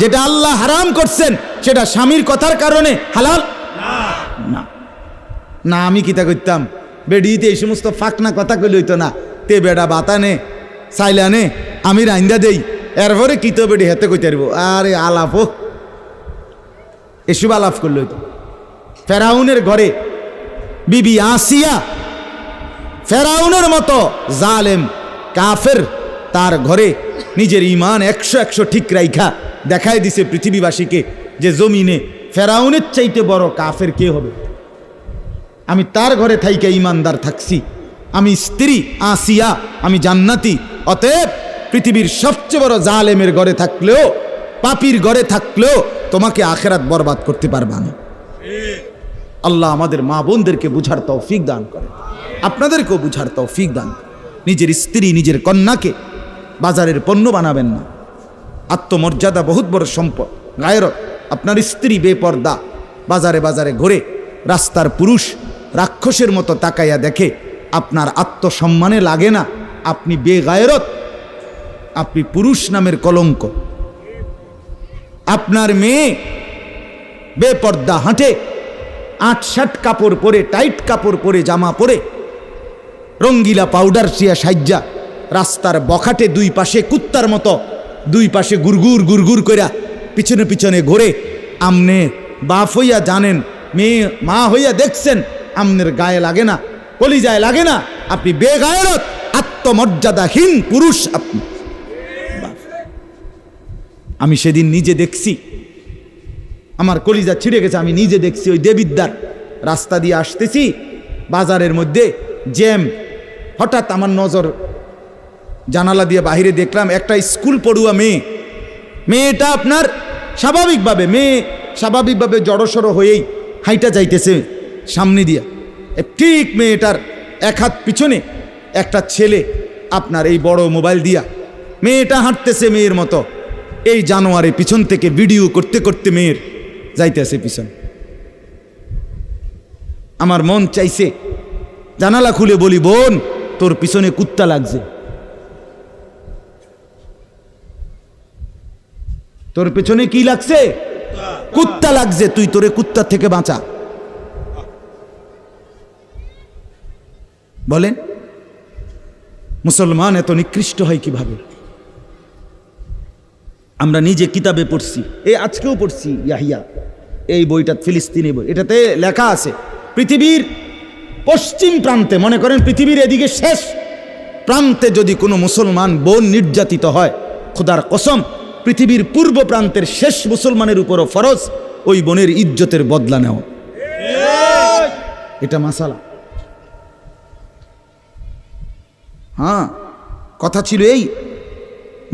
যেটা আল্লাহ হারাম করছেন সেটা স্বামীর কথার কারণে হালাল না। না, আমি কিতা করতাম, বেডিতে এই সমস্ত ফাঁকনা কথা কইলে হইতো না। তে বেড়া বাতানে সাইলানে আমি রাইন্দা দেই, এরপরে কি তো বেডি হেতে কইতে পারবো? আরে আলাপ হোক, এসব আলাপ করলে হইতো। ফেরাউনের ঘরে বিবি আসিয়া ফেরাউনের মতো জালেম কাফের, তার ঘরে নিজের ঈমান 100 ঠিক রাইখা দেখাই দিছে পৃথিবীবাসীকে যে জমিনে ফেরাউনের চাইতে বড় কাফের কে হবে। আমি তার ঘরে থাইকে ঈমানদার থাকছি, আমি স্ত্রী আসিয়া, আমি জান্নাতি। অতএব পৃথিবীর সবচেয়ে বড় জালেমের ঘরে থাকলেও, পাপীর ঘরে থাকলেও তোমাকে আখেরাত বরবাদ করতে পারবা না। আল্লাহ আমাদের মা বোনদেরকে বুঝার তৌফিক দান করে, আপনাদেরকেও বুঝার তৌফিক দান করে। নিজের স্ত্রী, নিজের কন্যাকে বাজারের পণ্য বানাবেন না। আত্মমর্যাদা বহুত বড় সম্পদ, গায়রত। আপনার স্ত্রী বেপর্দা বাজারে বাজারে ঘুরে, রাস্তার পুরুষ রাক্ষসের মতো তাকাইয়া দেখে, আপনার আত্মসম্মানে লাগে না, আপনি বেগায়রত, আপনি পুরুষ নামের কলঙ্ক। আপনার মেয়ে বেপর্দা হাঁটে, 8-7 কাপড় পরে, টাইট কাপড় পরে, জামা পরে, রঙ্গিলা পাউডার সিয়া সাজ্জা রাস্তার বখাটে দুই পাশে কুত্তার মতো দুই পাশে গুরগুর গুরগুর কইরা পিছনে পিছনে ঘোরে। আমনে বাপ হইয়া জানেন, মেয়ে মা হইয়া দেখছেন, আমনের গায়ে লাগে না, কলিজায় লাগে না। আপনি বেগায়রত, আত্মমর্যাদাহীন পুরুষ আপনি। আমি সেদিন নিজে দেখছি, আমার কলিজা ছিঁড়ে গেছে। আমি নিজে দেখছি, ওই দেবিদ্দার রাস্তা দিয়ে আসতেছি, বাজারের মধ্যে জ্যাম। হঠাৎ আমার নজর জানালা দিয়ে বাহিরে দেখলাম একটা স্কুল পড়ুয়া মেয়েটা আপনার স্বাভাবিকভাবে জড়সড় হয়েই হাইটা যাইতেছে সামনে দিয়া। ঠিক মেয়েটার এক হাত পিছনে একটা ছেলে আপনার এই বড় মোবাইল দিয়া, মেয়েটা হাঁটতেছে মেয়ের মতো, এই জানোয়ারে পিছন থেকে ভিডিও করতে করতে মেয়ের যাইতেছে পিছন। আমার মন চাইছে জানালা খুলে বলি, বোন তোর পিছনে কুত্তা লাগছে, তোর পেছনে কি লাগছে? কুত্তা লাগছে, তুই তোরে কুত্তা থেকে বাঁচা। বলেন মুসলমান এত নিকৃষ্ট হয় কিভাবে? আমরা নিজে কিতাবে পড়ছি, এই আজকেও পড়ছি ইয়াহিয়া, এই বইটা ফিলিস্তিনি বই, এটাতে লেখা আছে পৃথিবীর পশ্চিম প্রান্তে, মনে করেন পৃথিবীর এদিকে শেষ প্রান্তে যদি কোনো মুসলমান বোন নির্যাতিত হয়, খোদার কসম পৃথিবীর পূর্ব প্রান্তের শেষ মুসলমানের উপরও ফরজ ওই বোনের ইজ্জতের বদলা নেওয়া। এটা মাসালা। হ্যাঁ, কথা ছিল এই,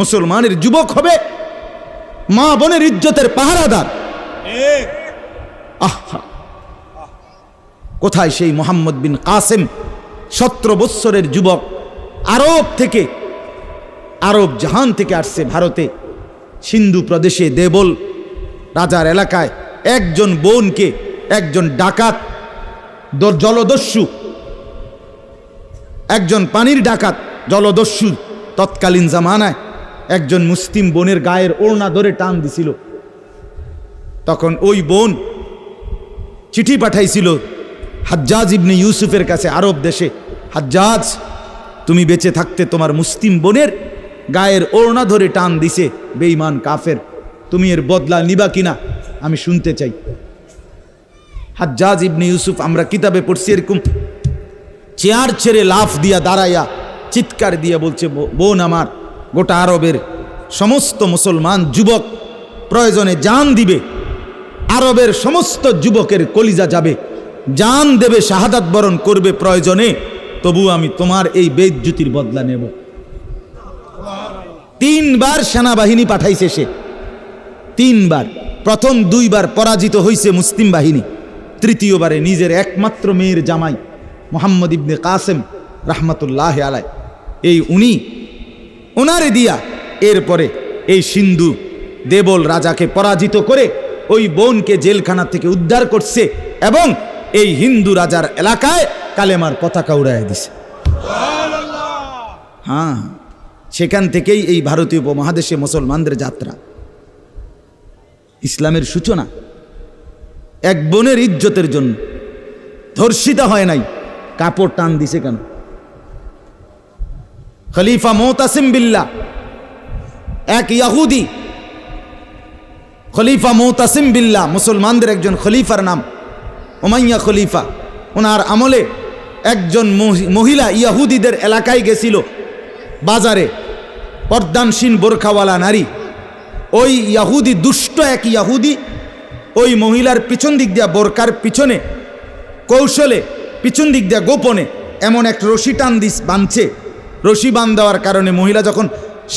মুসলমানের যুবক হবে মা বোনের ইজ্জতের পাহারাদার। আহা, কোথায় সেই মোহাম্মদ বিন কাসেম, 17 বৎসরের যুবক, আরব থেকে, আরব জাহান থেকে আসছে ভারতে, সিন্ধু প্রদেশে দেবল রাজার এলাকায় একজন বোনকে একজন ডাকাত, জলদস্যু, একজন পানির ডাকাত জলদস্যু তৎকালীন জামানায় একজন মুসলিম বোনের গায়ের ওড়না ধরে টান দিছিল। তখন ওই বোন চিঠি পাঠাইছিল হাজ্জাজ ইবনে ইউসুফের কাছে আরব দেশে, হাজ্জাজ তুমি বেঁচে থাকতে তোমার মুসলিম বোনের গায়ের ওড়না ধরে টান দিছে বেঈমান কাফের, তুমি এর বদলা নিবা কিনা আমি শুনতে চাই। হাজ্জাজ ইবনে ইউসুফ, আমরা কিতাবে পড়ছি, এরকম চেয়ার ছেড়ে লাফ দিয়া দাঁড়াইয়া চিৎকার দিয়া বলছে, বোন আমার, গোটা আরবের সমস্ত মুসলমান যুবক প্রয়োজনে জান দিবে, আরবের সমস্ত যুবকের কলিজা যাবে, জান দেবে, শাহাদাত বরণ করবে প্রয়োজনে, তবু আমি তোমার এই বেইজ্জতির বদলা নেব। 3 বার সেনাবাহিনী পাঠাইছে সে, 3 বার। প্রথম 2 বার পরাজিত হয়েছে মুসলিম বাহিনী, তৃতীয়বারে নিজের একমাত্র মেয়ের জামাই মোহাম্মদ ইবনে কাসেম রাহমাতুল্লাহ আলাই, এই উনি ওনারে দিয়া এরপরে এই সিন্ধু দেবল রাজাকে পরাজিত করে ওই বোনকে জেলখানা থেকে উদ্ধার করছে এবং এই হিন্দু রাজার এলাকায় কালেমার পতাকা উড়াইয়া দিছে। হ্যাঁ, সেখান থেকেই এই ভারতীয় উপমহাদেশে মুসলমানদের যাত্রা, ইসলামের সূচনা। এক বোনের ইজ্জতের জন্য ধর্ষিতা হয় নাই, কাপড় টান দিছে কেন? খলিফা মুতাসিম বিল্লাহ, এক ইহুদি, খলিফা মুতাসিম বিল্লাহ, মুসলমানদের একজন খলিফার নাম উমাইয়া খলিফা। ওনার আমলে একজন মহিলা ইহুদিদের এলাকায় গেছিল, বাজারে, পর্দানসীন বোরখাওয়ালা নারী। ওই ইহুদি, দুষ্ট এক ইহুদি, ওই মহিলার পিছন দিক দিয়া, বোরকার পিছনে কৌশলে পিছন দিক দিয়া গোপনে এমন এক রশি টান দিস বাঁধছে। রশি বাঁধ দেওয়ার কারণে মহিলা যখন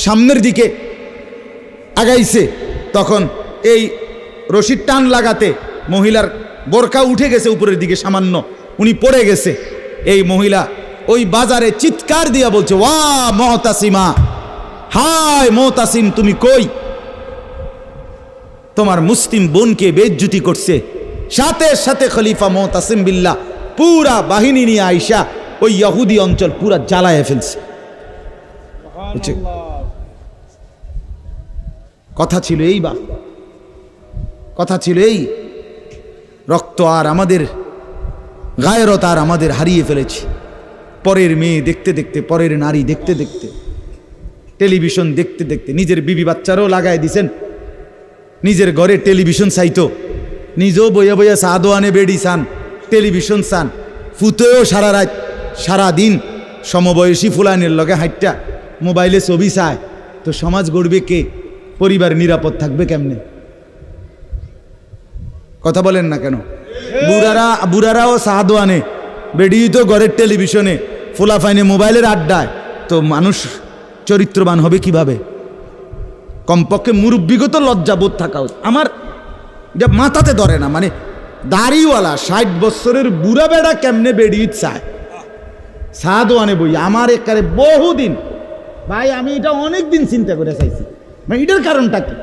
সামনের দিকে আগাইছে, তখন এই রশির টান লাগাতে মহিলার বোরকা উঠে গেছে উপরের দিকে সামান্য, উনি পড়ে গেছে। এই মহিলা ওই বাজারে চিৎকার দিয়া বলছে, ওয়া মুতাসিমা, হায় মুতাসিম তুমি কই? তোমার মুসলিম বোনকে বেইজ্জতি করছে। সাথে সাথে খলিফা মুতাসিম বিল্লাহ পুরা বাহিনী নিয়ে আইসা ওই ইহুদি অঞ্চল পুরা জ্বালায় ফেলছে। কথা ছিল এই, বা কথা ছিল এই, রক্ত আর আমাদের গায়রত আর আমাদের হারিয়ে ফেলেছি। পরের মেয়ে দেখতে দেখতে, পরের নারী দেখতে দেখতে, টেলিভিশন দেখতে দেখতে, নিজের বিবি বাচ্চারও লাগাই দিছেন, নিজের ঘরে টেলিভিশন চাইতো, নিজেও বইয়া বইয়া চা দোয়ানে বেড়ি চান, টেলিভিশন চান, ফুতেও সারা রাত সারা দিন সমবয়সী ফুলানের লগে হাইটটা মোবাইলে ছবি চায়, তো সমাজ গড়বে কে? পরিবার নিরাপদ থাকবে কেমনে? কথা বলেন না কেন? বুড়ারাও চা দোয়ানে, বেড়ি তো ঘরের টেলিভিশনে, ফুলাফাইনে মোবাইলের আড্ডায়, তো মানুষ চরিত্রবান হবে কিভাবে? কমপক্ষে মুরব্বিগত লজ্জাবোধ থাকা উচিত। আমার এটা মাথাতে ধরে না, মানে দাড়িওয়ালা 60 বছরের বুড়া বেড়া কেমনে বেড়িয়ে চায় চা দোয়ানে বই? আমার একারে বহুদিন ভাই, আমি এটা অনেক দিন চিন্তা করে চাইছি, মানে এটার কারণটা কি?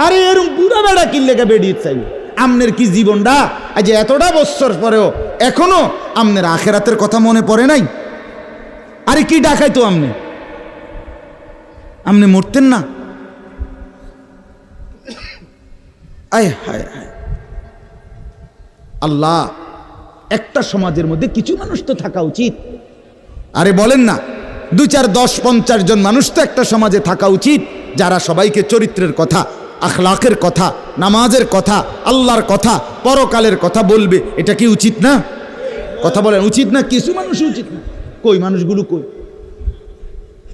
আরে এরকম বুড়া বেড়া কিনলেকে বেড়িয়ে চাই? আমনের কি জীবনটা আজ এতটা বছর পরেও এখনো আমনের আখেরাতের কথা মনে পড়ে নাই? আরে কি ডাকাইতো আমনে? আমনে মরতেন না? আয় হায় হায়, আল্লাহ, একটা সমাজের মধ্যে কিছু মানুষ তো থাকা উচিত। আরে বলেন না, 2, 4, 10, 50 জন মানুষ তো একটা সমাজে থাকা উচিত, যারা সবাইকে চরিত্রের কথা, আখলাকের কথা, নামাজের কথা, আল্লাহর কথা, পরকালের কথা বলবে। এটা কি উচিত না? কথা বলেন, উচিত না? কিছু মানুষ উচিত না। কই মানুষগুলো কই?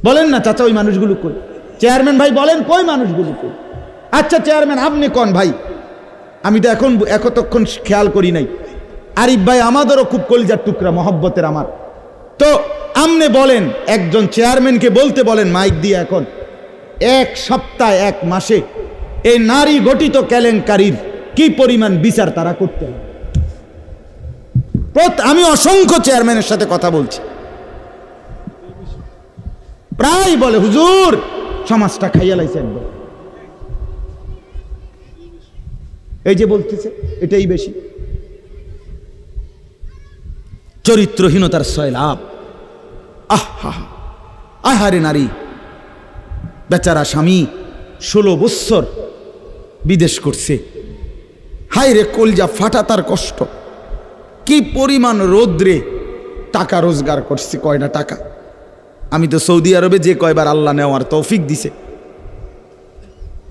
বলেন না চাচা, ওই মানুষগুলো কই? চেয়ারম্যান ভাই বলেন, কই মানুষগুলো কই? আচ্ছা চেয়ারম্যান আপনি কোন ভাই, আমি তো এতক্ষণ খেয়াল করি নাই। আরিফ ভাই আমাদেরও খুব কলিজার টুকরা, মহব্বতের আমার। তো আপনি বলেন, একজন চেয়ারম্যানকে বলতে বলেন মাইক দিয়ে, এখন এক সপ্তাহে এক মাসে এই নারী গঠিত কেলেঙ্কারির কি পরিমাণ বিচার তারা করতে হবে? আমি অসংখ্য চেয়ারম্যানের সাথে কথা বলছি, প্রায় বলে হুজুর সমাজটা খাইয়া লাইছে একবার। এই যে বলতেছে এটাই বেশি। চরিত্রহীনতার সয়লাভ। আহারে নারী, বেচারা স্বামী 16 বৎসর বিদেশ করছে, হায় রে কলজা ফাটা তার কষ্ট। কি পরিমাণ রোদ্রে টাকা রোজগার করছে, কয়টা টাকা। আমি তো সৌদি আরবে যে কয়বার আল্লাহ নেওয়ার তৌফিক দিছে,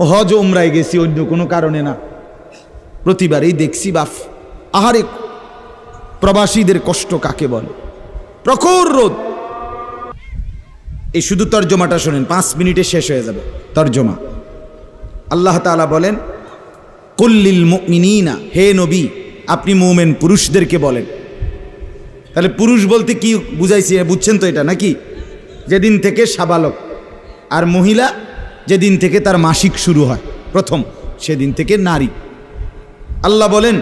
হজ উমরায় গেছি, অন্য কোনো কারণে না, প্রতিবারই দেখছি বাফ আহারে প্রবাসীদের কষ্ট কাকে বলে। প্রখর রোদ। এই শুধু তর্জমাটা শোনেন, 5 মিনিটে শেষ হয়ে যাবে তর্জমা। আল্লাহ তাআলা বলেন কুল্লিল মুমিনিনা, হে নবী আপনি মুমিন পুরুষদেরকে বলেন। তাহলে পুরুষ বলতে কি বুঝাইছি, বুঝছেন তো এটা নাকি? যেদিন থেকে সাবালক, আর মহিলা যেদিন থেকে তার মাসিক শুরু হয় প্রথম, সেদিন থেকে নারী। আল্লাহ বলেন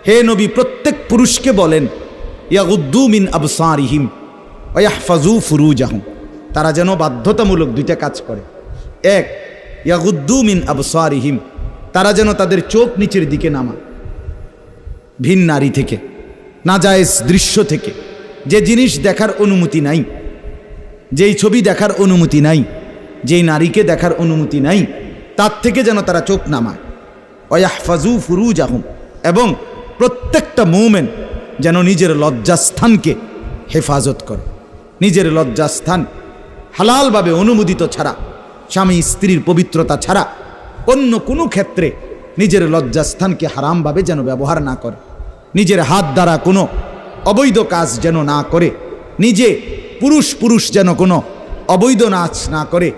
হে নবী প্রত্যেক পুরুষকে বলেন ইয়াগুদ্দু মিন আবসারিহিম ওয়া ইয়াহফাজু ফুরুজাহুম, তারা যেন বাধ্যতামূলক 2টা কাজ করে। এক, ইয়াগুদ্দু মিন আবসারিহিম, তারা যেন তাদের চোখ নিচের দিকে নামায় ভিন নারী থেকে, নাজায়েজ দৃশ্য থেকে, যে জিনিস দেখার অনুমতি নাই, যেই ছবি দেখার অনুমতি নাই, যেই নারীকে দেখার অনুমতি নাই, তার থেকে যেন তারা চোখ নামায়। ওয়া ইয়াহফাজু ফুরুজাহুম, এবং প্রত্যেকটা মুমিন যেন নিজের লজ্জাস্থানকে হেফাজত করে। নিজের লজ্জাস্থান হালালভাবে অনুমোদিত ছাড়া, স্বামী স্ত্রীর পবিত্রতা ছাড়া অন্য কোনো ক্ষেত্রে নিজের লজ্জাস্থানকে হারামভাবে যেন ব্যবহার না করে। নিজের হাত দ্বারা কোনো অবৈধ কাজ যেন না করে, নিজে পুরুষ যেন কোনো অবৈধ নাচ না করে,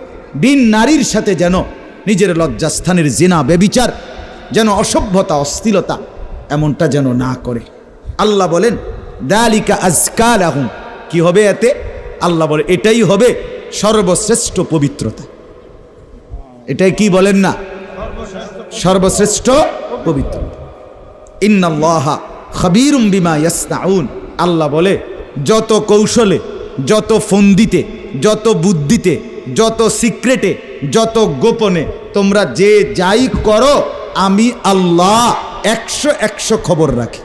বিন নারীর সাথে যেন নিজের লজ্জাস্থানের জিনা বেবিচার, যেন অসভ্যতা অশ্লীলতা এমনটা যেন না করে। আল্লাহ বলেন দালিকা আজকা লাহুম, কি হবে এতে? আল্লাহ বলে এটাই হবে সর্বশ্রেষ্ঠ পবিত্রতা। এটাই কি বলেন না? সর্বশ্রেষ্ঠ পবিত্রতা। ইন্নাল্লাহা খাবীরুম বিমা ইয়াসনাউন, আল্লাহ বলে যত কৌশলে, যত ফন্দিতে, যত বুদ্ধিতে, যত সিক্রেটে, যত গোপনে তোমরা যে যাই করো, আমি আল্লাহ 100 খবর রাখি।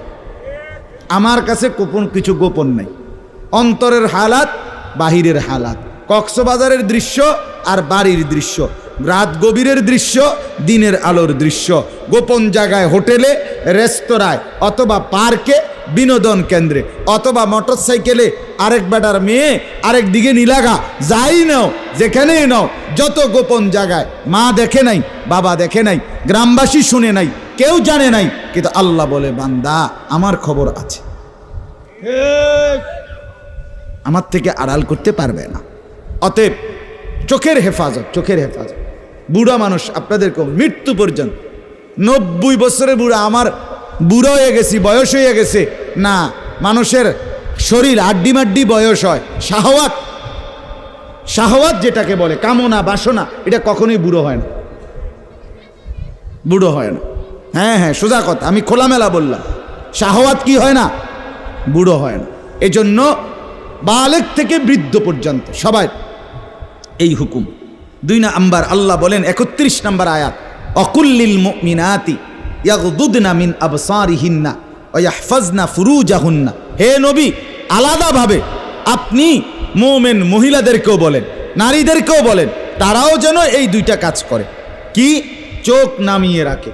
আমার কাছে গোপন কিছু গোপন নাই। অন্তরের হালাত, বাহিরের হালাত, কক্সবাজারের দৃশ্য আর বাড়ির দৃশ্য, রাত গভীরের দৃশ্য, দিনের আলোর দৃশ্য, গোপন জায়গায়, হোটেলে, রেস্তোরাঁয়, অথবা পার্কে, বিনোদন কেন্দ্রে, অথবা মোটরসাইকেলে আরেক বেটার মেয়ে আরেক দিকে নিলাগা, যাই নাও, যেখানেই নাও, যত গোপন জায়গায়, মা দেখে নাই, বাবা দেখে নাই, গ্রামবাসী শুনে নাই, কেউ জানে নাই, কিন্তু আল্লাহ বলে বান্দা আমার খবর আছে, আমার থেকে আড়াল করতে পারবে না। অতএব চোখের হেফাজত, চোখের হেফাজত। বুড়া মানুষ আপনাদেরকে মৃত্যু পর্যন্ত, 90 বছরের বুড়া, আমার বুড়ো হয়ে গেছি, বয়স হয়ে গেছে না, মানুষের শরীর আড্ডি মাড্ডি বয়স হয়। শাহওয়াত যেটাকে বলে, কামনা বাসনা, এটা কখনোই বুড়ো হয় না, বুড়ো হয় না। হ্যাঁ সোজা কথা, আমি খোলামেলা বললাম, শাহওয়াত কি হয় না? বুড়ো হয় না। এজন্য বালেগ থেকে বৃদ্ধ পর্যন্ত সবাই এই হুকুম। 2 নাম্বার আল্লাহ বলেন 31 নম্বর আয়াত, অকুল্লিল মুমিনাতি ইয়াগদুদনা মিন আবসারিহিন্না ওয়া ইয়াহফাজনা ফুরুজাহুন্না, হে নবী আলাদাভাবে আপনি মুমিন মহিলাদেরকেও বলেন, নারীদেরকেও বলেন, তারাও যেন এই 2টা কাজ করে। কি? চোখ নামিয়ে রাখে,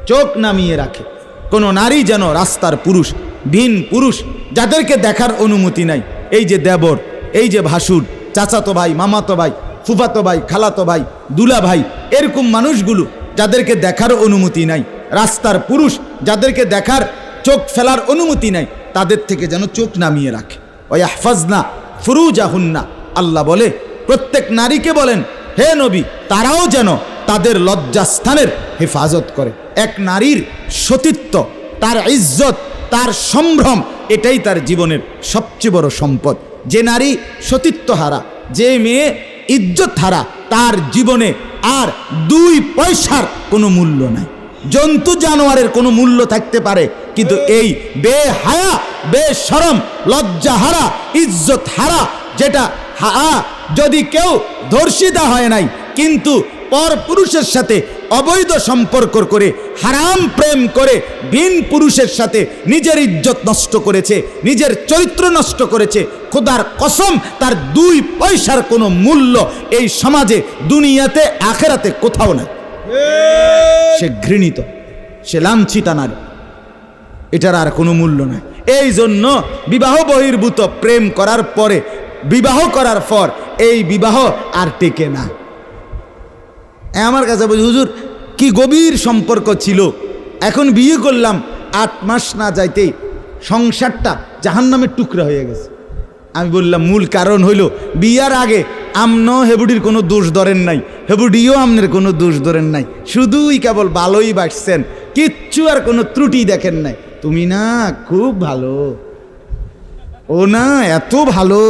চোখ নামিয়ে রাখে। কোনো নারী যেন রাস্তার পুরুষ, ভিন পুরুষ, যাদেরকে দেখার অনুমতি নাই, এই যে দেবর, এই যে ভাসুর, চাচাতো ভাই, মামাতো ভাই, ফুফাতো ভাই, খালাতো ভাই, দুলা ভাই, এরকম মানুষগুলো যাদেরকে দেখার অনুমতি নাই, রাস্তার পুরুষ যাদেরকে দেখার, চোখ ফেলার অনুমতি নাই, তাদের থেকে যেন চোখ নামিয়ে রাখে। ওয়া ইয়াহফাজনা ফুরুজাহুন্না, আল্লাহ বলে প্রত্যেক নারীকে বলেন হে নবী তারাও যেন তাদের লজ্জাস্থানের হেফাজত করে। এক নারীর সতীত্ব, তার ইজ্জত, তার সম্ভ্রম, এটাই তার জীবনের সবচেয়ে বড় সম্পদ। যে নারী সতীত্ব হারা, যে মেয়ে ইজ্জত হারা, তার জীবনে আর 2 পয়সার কোনো মূল্য নাই। জন্তু জানোয়ারের কোনো মূল্য থাকতে পারে, কিন্তু এই বেহায়া, বেশরম, লজ্জা হারা, ইজ্জত হারা, যেটা যদি কেউ ধর্ষিতা হয় নাই কিন্তু পর পুরুষের সাথে অবৈধ সম্পর্ক করে, হারাম প্রেম করে, ভিন পুরুষের সাথে নিজের ইজ্জত নষ্ট করেছে, নিজের চরিত্র নষ্ট করেছে, খোদার কসম তার 2 পয়সার কোনো মূল্য এই সমাজে, দুনিয়াতে, আখেরাতে কোথাও নাই। সে ঘৃণিত, সে লাঞ্ছিতা নারী, এটার আর কোনো মূল্য নাই। এই জন্য বিবাহ বহির্ভূত প্রেম করার পরে, বিবাহ করার পর এই বিবাহ আর টেকে না। আমার কাছে বলি হুজুর কি গভীর সম্পর্ক ছিল, এখন বিয়ে করলাম 8 মাস না যাইতেই সংসারটা জাহান্নামের টুকরা হয়ে গেছে। আমি বললাম মূল কারণ হইল বিয়ার আগে আমনো হেবুডির কোনো দোষ ধরেন নাই, হেবুডিও আমনের কোনো দোষ ধরেন নাই, শুধুই কেবল ভালোই বাসছেন, কিচ্ছু আর কোনো ত্রুটি দেখেন নাই। তুমি না খুব ভালো, ও না এত ভালো,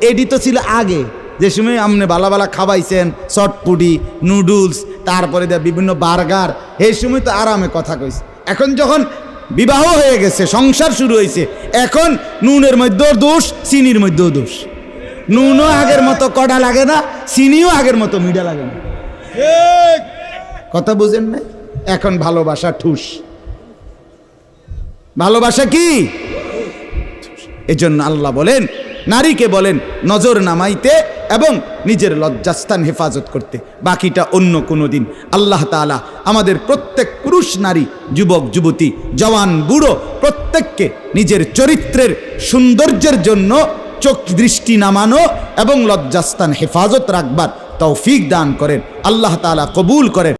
এডি তো ছিল আগে, যে সময় আপনি বালা বালা খাওয়াইছেন, চটপুটি, নুডলস, তারপরে বিভিন্ন বার্গার, এই সময় তো আরামে কথা কইছে। এখন যখন বিবাহ হয়ে গেছে, সংসার শুরু হয়েছে, এখন নুনের মধ্যেও দোষ, চিনির মধ্যেও দোষ। নুনও আগের মতো কড়া লাগে না, চিনিও আগের মতো মিঠা লাগে না। কথা বুঝেন না? এখন ভালোবাসা ঠুস। ভালোবাসা কি? এজন্য আল্লাহ বলেন, নারীকে বলেন নজর নামাইতে এবং নিজের লজ্জাস্থান হেফাজত করতে, বাকিটা অন্য কোনো দিন। আল্লাহ তাআলা আমাদের প্রত্যেক পুরুষ নারী, যুবক যুবতী, জওয়ান বুড়ো প্রত্যেককে নিজের চরিত্রের সৌন্দর্যের জন্য চোখ দৃষ্টি নামানো এবং লজ্জাস্থান হেফাজত রাখবার তৌফিক দান করেন। আল্লাহ তাআলা কবুল করেন।